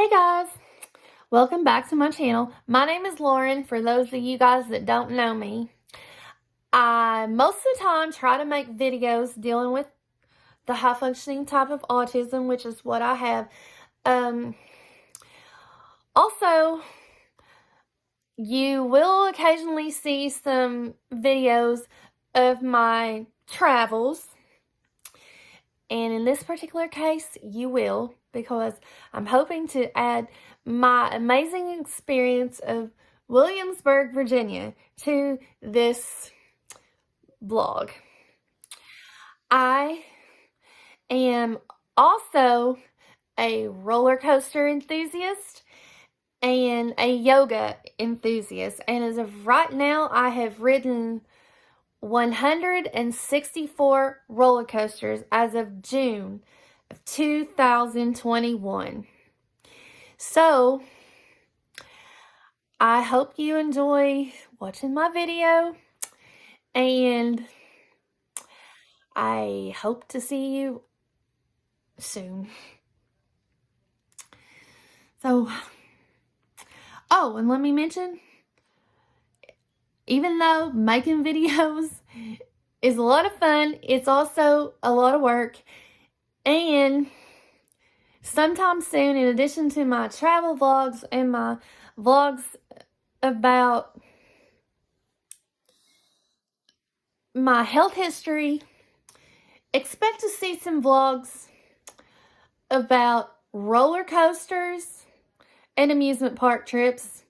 Hey guys, welcome back to my channel. My name is Lauren, for those of you guys that don't know me. I most of the time try to make videos dealing with the high functioning type of autism, which is what I have. Also, you will occasionally see some videos of my travels. And in this particular case, you will, because I'm hoping to add my amazing experience of Williamsburg, Virginia to this vlog. I am also a roller coaster enthusiast and a yoga enthusiast. And as of right now, I have ridden 164 roller coasters as of June of 2021. So, I hope you enjoy watching my video, and I hope to see you soon. So, oh, and let me mention, even though making videos is a lot of fun, it's also a lot of work. And sometime soon, in addition to my travel vlogs and my vlogs about my health history, expect to see some vlogs about roller coasters and amusement park trips,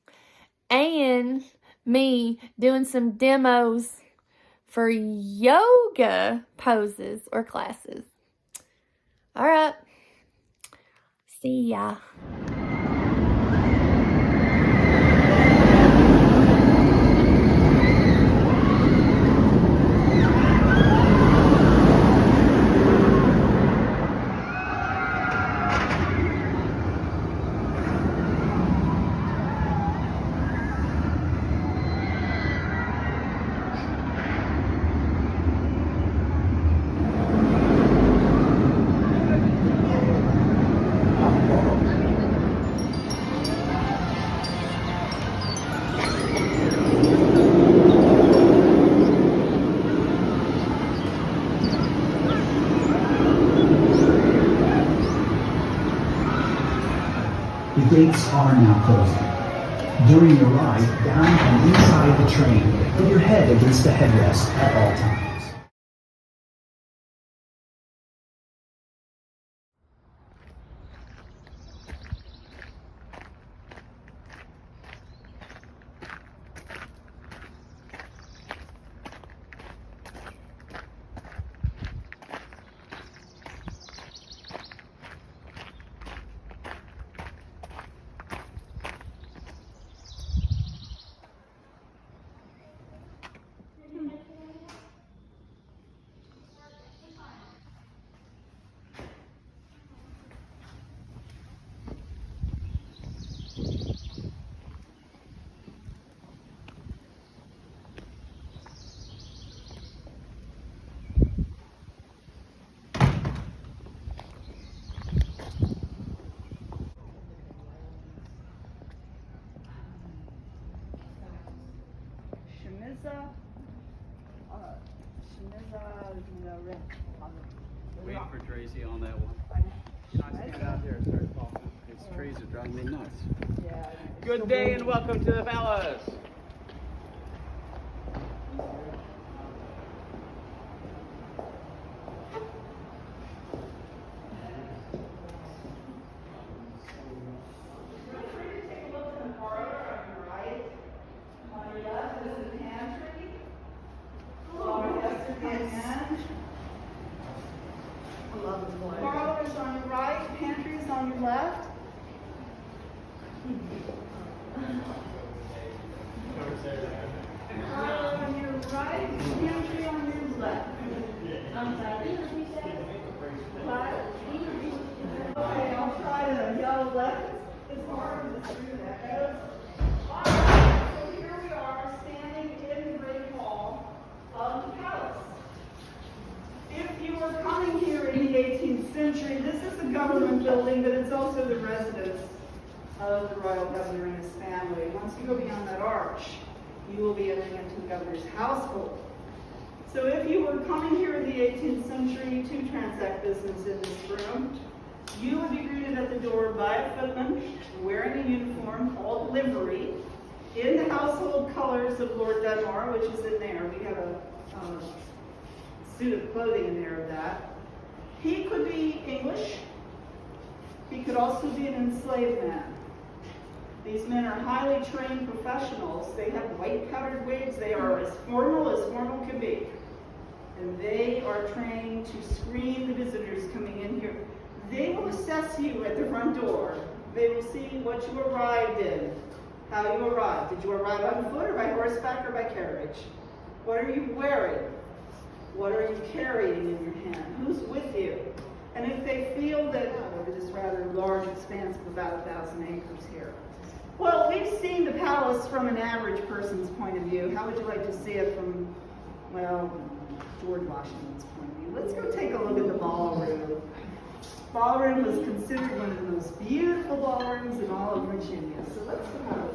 and me doing some demos for yoga poses or classes. All right. See ya. The gates are now closing. During your ride, down and inside the train, put your head against the headrest at all times. Wait for Tracy on that one. Can I stand out there and start talking? These trees are driving me nuts. Good day and welcome to the Palace. Parlor is on your right, pantry is on your left. Parlor on your right, pantry on your left. What? Okay, I'll try to yell left as hard as the street that goes. Alright, so here we are standing in the great hall of the palace. If you were coming here in the 18th century, this is the government building, but it's also the residence of the royal governor and his family. Once you go beyond that arch, you will be entering into the governor's household. So if you were coming here in the 18th century to transact business in this room, you would be greeted at the door by a footman wearing a uniform called livery in the household colors of Lord Dunmore, which is in there. We have a suit of clothing in there of that. He could be English. He could also be an enslaved man. These men are highly trained professionals. They have white powdered wigs. They are as formal can be. And they are trained to screen the visitors coming in here. They will assess you at the front door. They will see what you arrived in, how you arrived. Did you arrive on foot or by horseback or by carriage? What are you wearing? What are you carrying in your hand? Who's with you? And if they feel that over this rather large expanse of about 1,000 acres here. Well, we've seen the palace from an average person's point of view. How would you like to see it from, well, George Washington's point of view? Let's go take a look at the ballroom. Ballroom was considered one of the most beautiful ballrooms in all of Virginia. So let's go.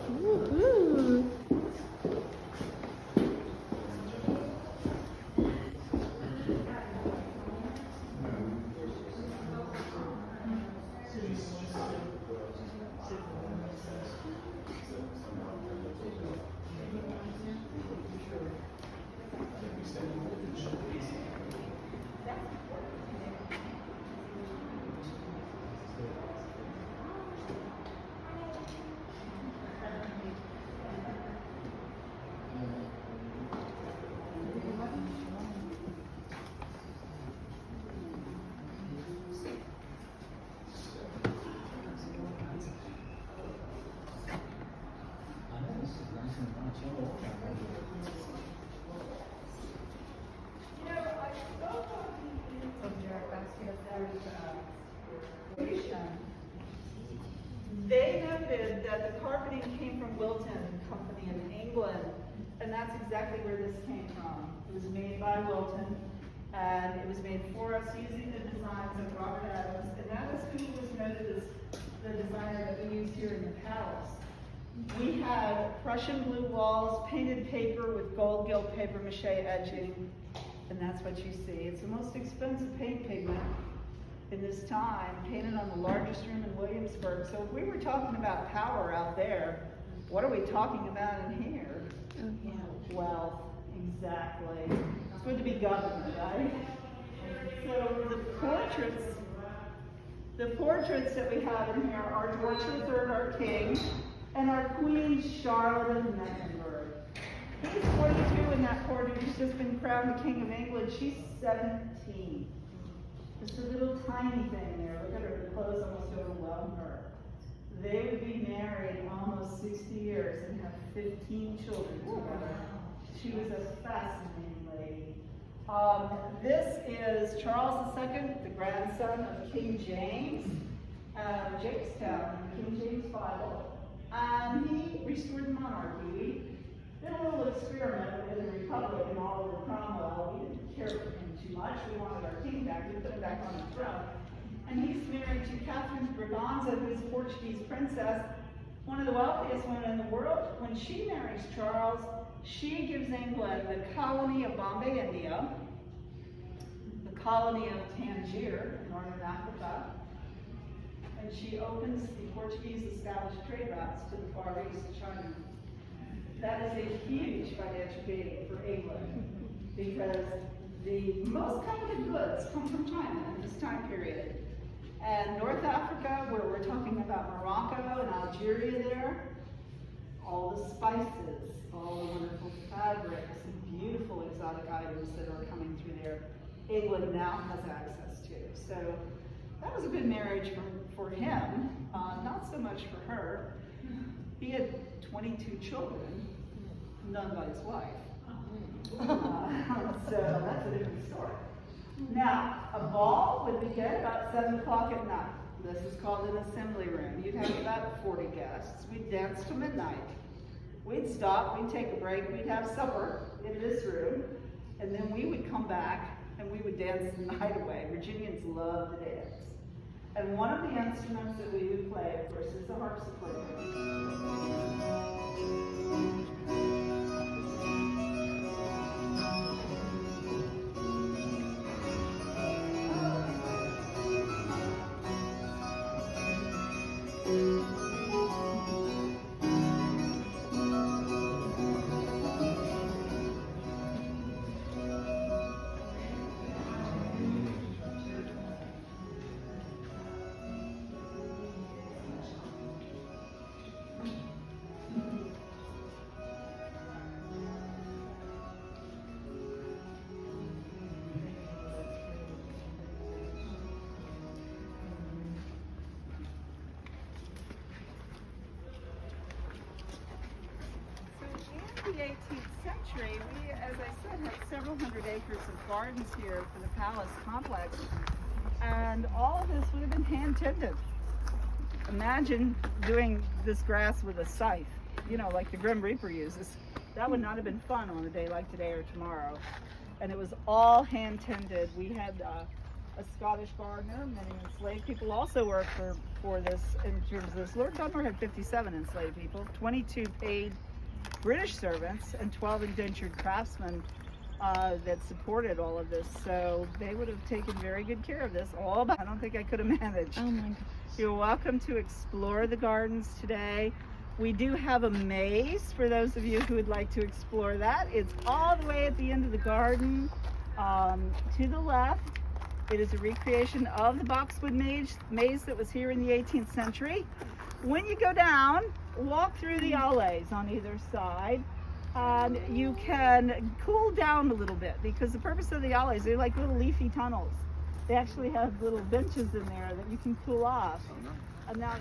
They noted that the carpeting came from Wilton Company in England, and that's exactly where this came from. It was made by Wilton, and it was made for us using the designs of Robert Adams, and that was who was noted as the designer that we used here in the palace. We had Prussian blue walls, painted paper with gold gilt paper mache edging, and that's what you see. It's the most expensive paint pigment in this time, painted on the largest room in Williamsburg. So if we were talking about power out there, what are we talking about in here? Wealth, exactly. It's good to be governor, right? So the portraits that we have in here are George III, our king, and our Queen Charlotte of Mecklenburg. He's 42 in that portrait. He's just been crowned the King of England. She's 17. Just a little tiny thing there. Look at her, the clothes almost overwhelm her. They would be married almost 60 years and have 15 children together. She was a fascinating lady. This is Charles II, the grandson of King James, Jamestown, King James Bible. He restored the monarchy. We did a little experiment with the Republic and Oliver Cromwell. We didn't care for him too much. We wanted our king back. We put him back on the throne. And he's married to Catherine Braganza, who's a Portuguese princess, one of the wealthiest women in the world. When she marries Charles, she gives England the colony of Bombay, India, the colony of Tangier, Northern Africa, and she opens the Portuguese established trade routes to the Far East, China. That is a huge financial gain for England because the most coveted goods come from China in this time period. And North Africa, where we're talking about Morocco and Algeria there, all the spices, all the wonderful fabrics and beautiful exotic items that are coming through there, England now has access to. So that was a good marriage for him, not so much for her. He had 22 children, none by his wife. So that's a different story. Now, a ball would begin about 7 o'clock at night. This is called an assembly room. You'd have about 40 guests. We'd dance till midnight. We'd stop, we'd take a break, we'd have supper in this room, and then we would come back and we would dance the night away. Virginians love to dance. And one of the instruments that we would play, of course, is the harpsichord. In the 18th century, we, as I said, had several hundred acres of gardens here for the palace complex, and all of this would have been hand tended. Imagine doing this grass with a scythe, you know, like the Grim Reaper uses. That would not have been fun on a day like today or tomorrow. And it was all hand tended. We had a Scottish gardener, many enslaved people also worked for this in terms of this. Lord Dunmore had 57 enslaved people, 22 paid British servants, and 12 indentured craftsmen that supported all of this. So they would have taken very good care of this. I don't think I could have managed. Oh my gosh. You're welcome to explore the gardens today. We do have a maze for those of you who would like to explore that. It's all the way at the end of the garden. To the left, it is a recreation of the boxwood maze that was here in the 18th century. When you go down, walk through the alleys on either side, and you can cool down a little bit, because the purpose of the alleys, they're like little leafy tunnels. They actually have little benches in there that you can cool off. And now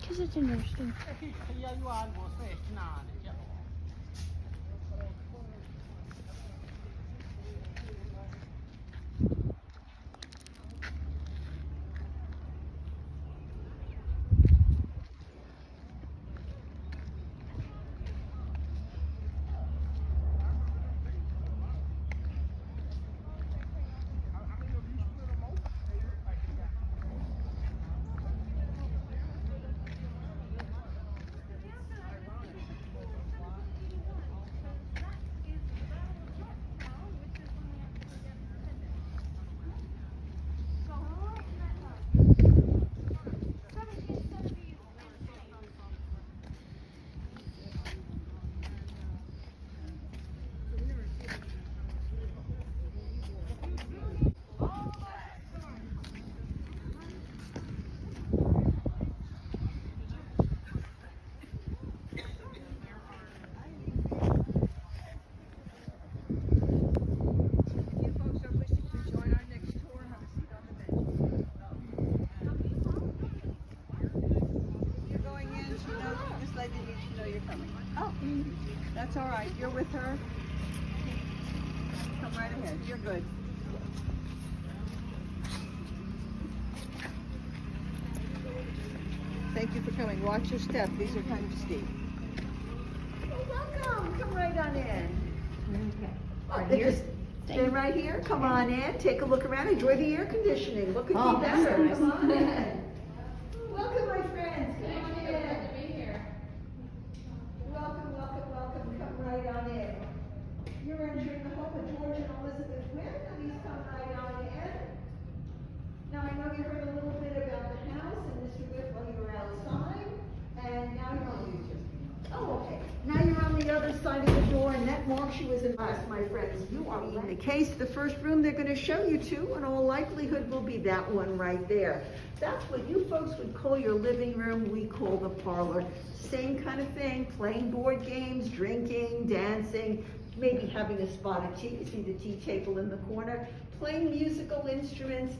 Because it's interesting. That's all right. You're with her. Come right ahead. You're good. Thank you for coming. Watch your step. These are kind of steep. Welcome. Come right on in. Okay. Just stay right here. Come on in. Take a look around. Enjoy the air conditioning. What could be better? Come on in. Welcome, my friends. Come on in. Glad to be here. Welcome, welcome, welcome. Come right on in. You're entering the home of George and Elizabeth Wynn. Please come right on in. Now, I know you heard a little bit about the house and Mr. Witt while you were outside, and now you're on YouTube. Oh, okay. Now you're on the other side of the door, and that marks you as a must, my friends. You are in the case. The first room they're going to show you to, in all likelihood, will be that one right there. That's what you folks would call your living room. We call the parlor. Same kind of thing, playing board games, drinking, dancing, maybe having a spot of tea. You see the tea table in the corner, playing musical instruments.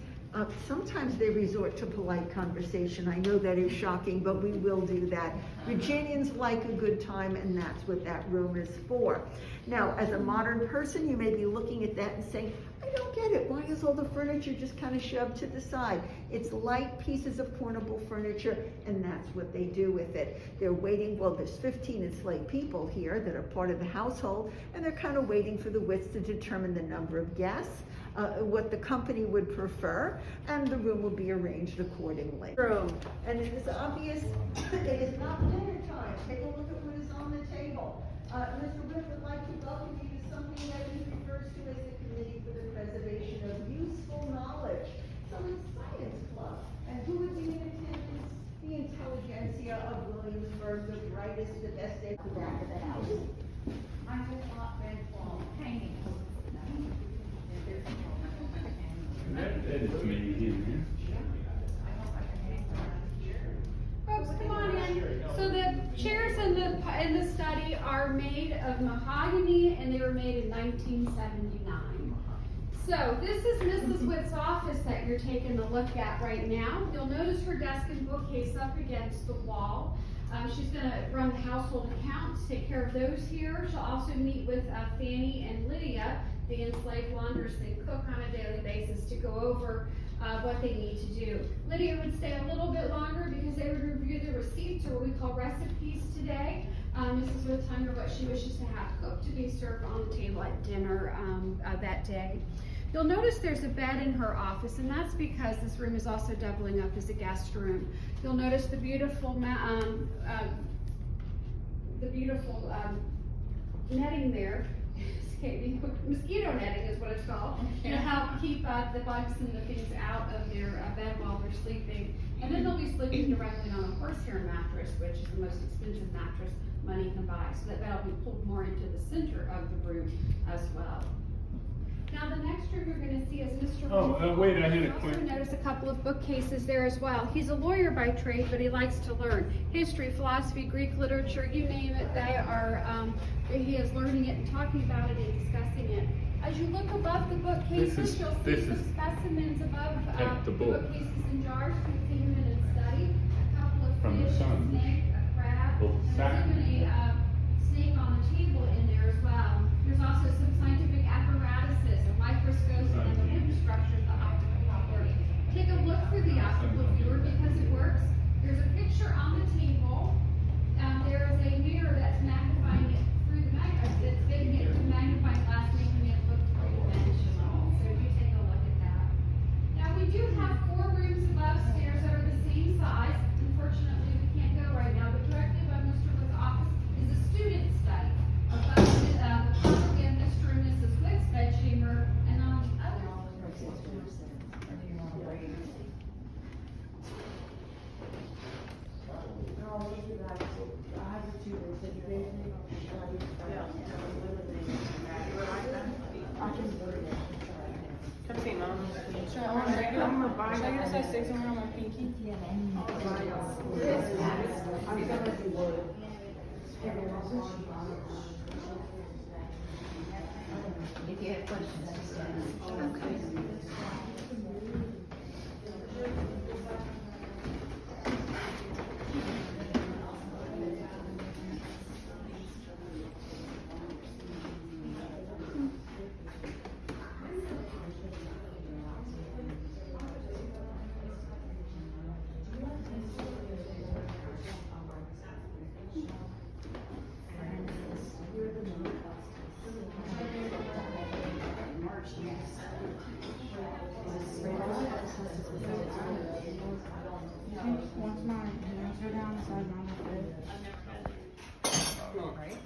Sometimes they resort to polite conversation. I know that is shocking, but we will do that. Virginians like a good time, and that's what that room is for. Now, as a modern person, you may be looking at that and saying, I I don't get it. Why is all the furniture just kind of shoved to the side? It's light pieces of portable furniture, and that's what they do with it. They're waiting, well, there's 15 enslaved people here that are part of the household, and they're kind of waiting for the wits to determine the number of guests, what the company would prefer, and the room will be arranged accordingly. And it is obvious it is not dinner time. Take a look at what is on the table. Mr. Whip would like to welcome you to something that he refers to as the Committee for the Preservation of Useful Knowledge. So it's Science Club. And who would be in attendance? The intelligentsia of Williamsburg, the brightest, the best at the back of the house. I just thought red wall painting. That is amazing. Folks, come on in. So the chairs in the study are made of mahogany, and they were made in 1979. So this is Mrs. Witt's office that you're taking a look at right now. You'll notice her desk and bookcase up against the wall. She's going to run the household accounts, take care of those here. She'll also meet with Fanny and Lydia, the enslaved laundress. They cook on a daily basis to go over what they need to do. Lydia would stay a little bit longer because they would review the receipts, or what we call recipes today. Mrs. Wood telling her what she wishes to have cooked to be served on the table at dinner that day. You'll notice there's a bed in her office, and that's because this room is also doubling up as a guest room. You'll notice the beautiful netting there. Mosquito netting is what it's called, to help keep the bugs and the things out of their bed while they're sleeping. And then they'll be sleeping directly on a horsehair mattress, which is the most expensive mattress money can buy. So that'll be pulled more into the center of the room as well. Now the next room you're going to see is Mr. Wait, I hit You a also quick. notice a couple of bookcases there as well. He's a lawyer by trade, but he likes to learn history, philosophy, Greek literature, you name it. They are. He is learning it and talking about it and discussing it. As you look above the bookcases, you'll see some specimens above the bookcases and jars to examine and study. A couple of From the fish, sun. a snake, a crab, Well, and Saturn. there's even a snake on the table in there as well. There's also some scientific apparatuses, a microscope, and the wooden structures, the optical work. Take a look through the optical viewer because it works. There's a picture on the table. There is a mirror that's magnifying it through the it's fitting it through the magnifying glass, making it look three-dimensional. So you take a look at that. Now we do have 4 rooms above stairs that are the same size. Unfortunately, we can't go right now, but directly above Mr. Wood's office is a student study. Above the top again, Mr. and Mrs. Witt's bedchamber, and on the other. If you have questions, just ask. Okay.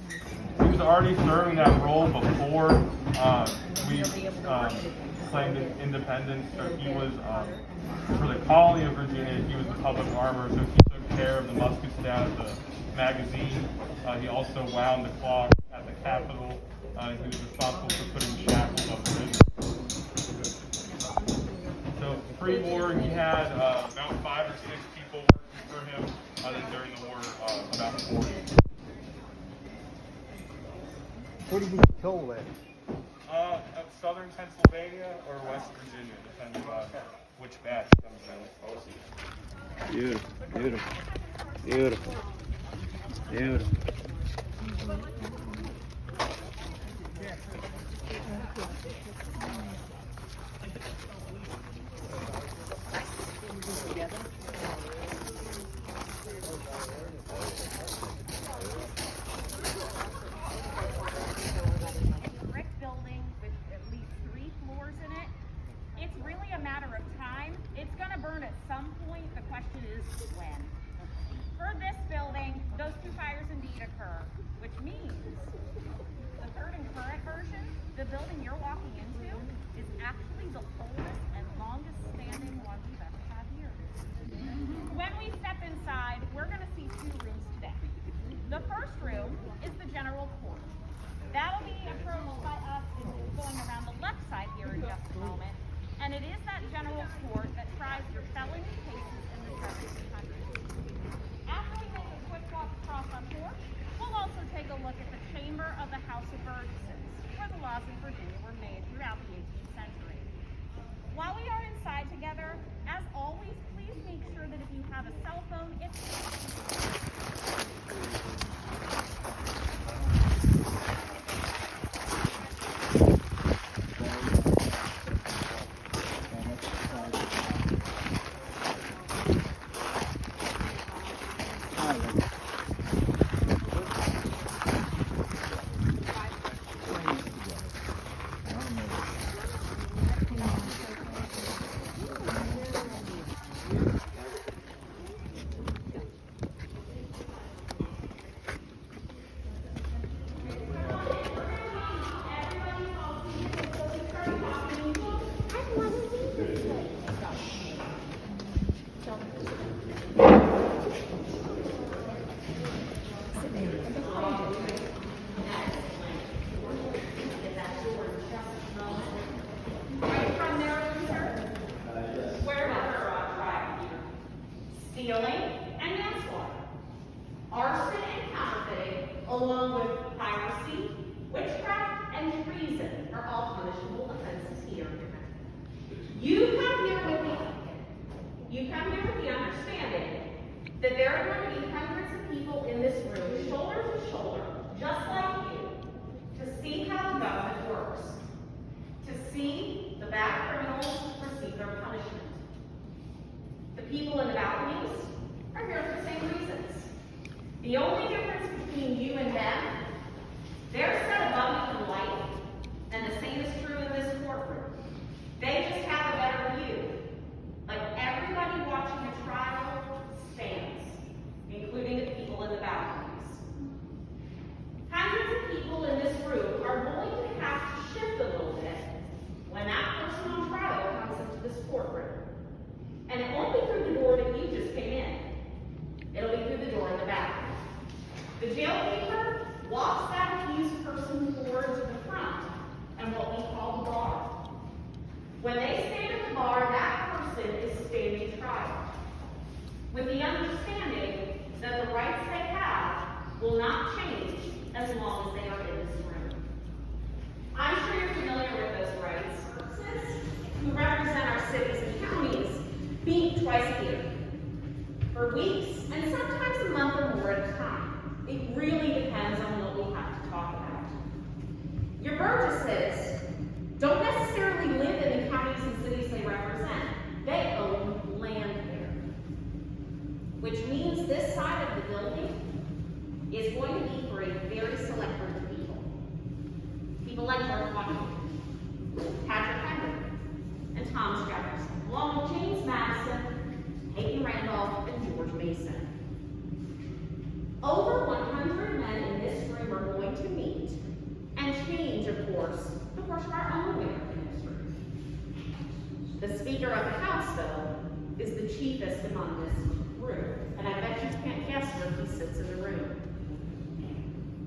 He was already serving that role before we claimed independence. So he was, for the colony of Virginia, he was the public armor, so he took care of the muskets down at the magazine. He also wound the clock at the Capitol. He was responsible for putting shackles on prisoners. So pre-war, he had about 5 or 6 people working for him. Then during the war, about 40. Where did you kill at? Southern Pennsylvania or West Virginia, depending on which batch comes in. Beautiful, beautiful, beautiful, beautiful. building you're walking into is actually the oldest and longest standing one we've ever had here. When we step inside, we're going to see two rooms today. The first room is the general court. That'll be approached by us going around the left side here in just a moment. And it is that general court that tries your felony cases in the 1700s. After we take a quick walk across our porch, we'll also take a look at the chamber of the House of Burgesses, where the laws of Virginia were made throughout the 18th century. While we are inside together, as always, please make sure that if you have a cell phone, it's stealing and manslaughter, arson and counterfeiting, along with piracy, witchcraft, and treason are all punishable offenses here. You come here with the understanding that there are going to be hundreds of people in this room, shoulder to shoulder, just like you, to see how the government works, to see the bad criminals receive their punishment. The people in the balconies are here for the same reasons. The only difference between you and them, they're set above you in life, and the same is true in this courtroom. They just have a better view. Like everybody watching a trial stands, including the people in the balconies. Hundreds of people in this room are willing to have to shift a little bit when that person on trial comes into this courtroom. And it won't be through the door that you just came in. It'll be through the door in the back. The jailkeeper walks that accused person forward to the front and what we call the bar. When they stand at the bar, that person is standing trial, with the understanding that the rights they have will not change as long as they are in this room. I'm sure you're familiar with those rights, who represent our cities and counties, meet twice a year, for weeks, and sometimes a month or more at a time. It really depends on what we have to talk about. Your burgesses don't necessarily live in the counties and cities they represent. They own land there, which means this side of the building is going to be for a very select group of people. People like George Washington, Patrick Henry, and Thomas Jefferson, along with James Madison, Peyton Randolph, and George Mason. Over 100 men in this room are going to meet and change, of course, the course of our own American history. The Speaker of the House, though, is the chiefest among this group, and I bet you can't guess where he sits in the room.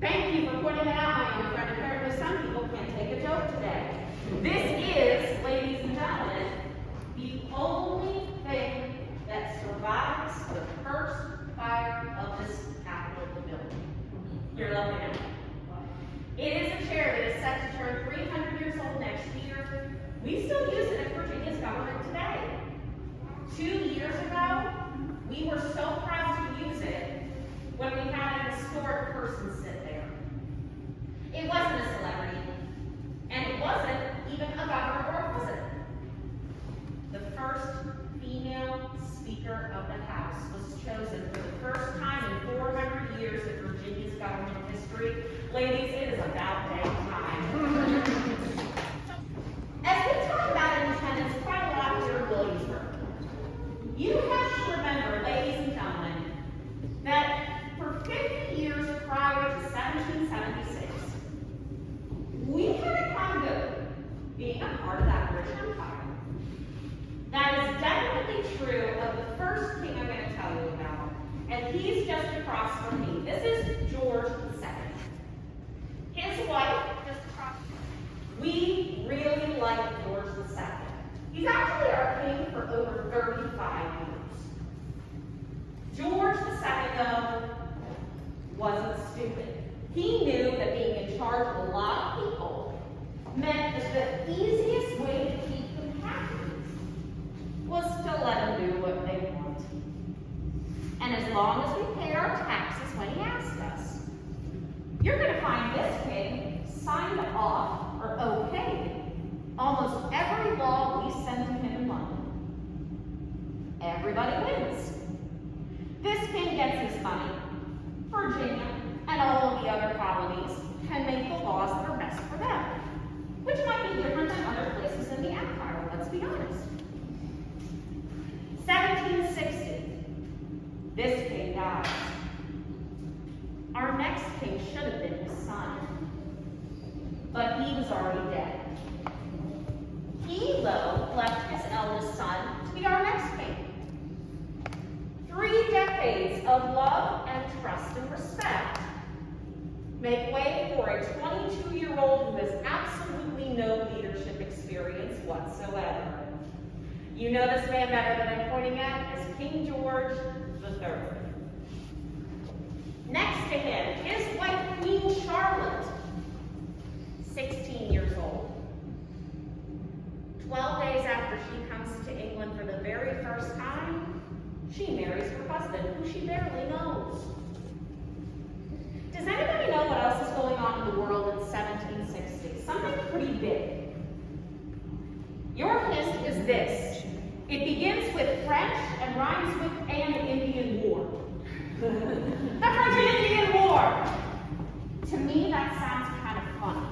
Thank you for pointing that out, my young friend. Apparently some people can't take a joke today. This is, ladies and gentlemen, the only thing that survives the first fire of this Capitol building. You're looking at it. It is a chair that is set to turn 300 years old next year. We still use it in Virginia's government today. 2 years ago, we were so proud to use it when we had an historic person sit there. It wasn't a celebrity, and it wasn't even a governor or a president. The first female Speaker of the House was chosen for the first time in 400 years of Virginia's government history. Ladies, it is about damn time. As we talk about independence quite a lot here in Williamsburg, you have to remember, ladies and gentlemen, that for 50 years prior to 1776, we had it kind of good. He knew that being in charge of a lot of people meant that the easiest way to keep them happy was to let them do what they want. And as long as we paid our taxes when he asked us, you're going to find this king signed off or okayed almost every law we send to him in London. Everybody wins. This king gets his money. Virginia and all of the other colonies can make the laws that are best for them, which might be different than other places in the empire, let's be honest. 1760, this king dies. Our next king should have been his son, but he was already dead. He, though, left his eldest son to be our next king. 3 decades of love and trust and respect make way for a 22-year-old who has absolutely no leadership experience whatsoever. You know this man better than I'm pointing at as King George III. Next to him, his wife Queen Charlotte, 16 years old. 12 days after she comes to England for the very first time, she marries her husband, who she barely knows. Does anybody know what else is going on in the world in 1760? Something pretty big. Your hint is this. It begins with French and rhymes with an Indian War. The French and Indian War! To me, that sounds kind of funny.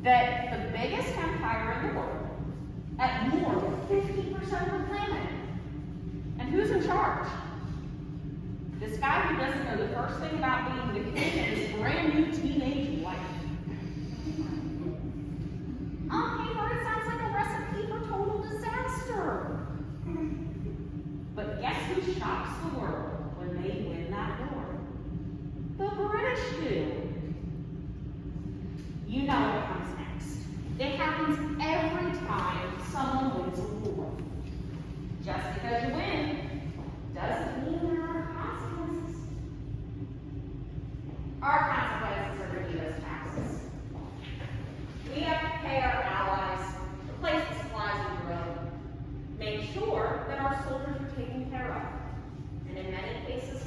That the biggest empire in the world, at more than 50% of the planet, and who's in charge? This guy who doesn't know the first thing about being the king and his brand new teenage wife. On paper, it sounds like a recipe for total disaster. But guess who shocks the world when they win that war? The British do. You know what comes next. It happens every time someone wins a war. Just because you win doesn't mean there are consequences. Our consequences are to U.S. taxes. We have to pay our allies, replace the supplies we grow, make sure that our soldiers are taken care of, and in many cases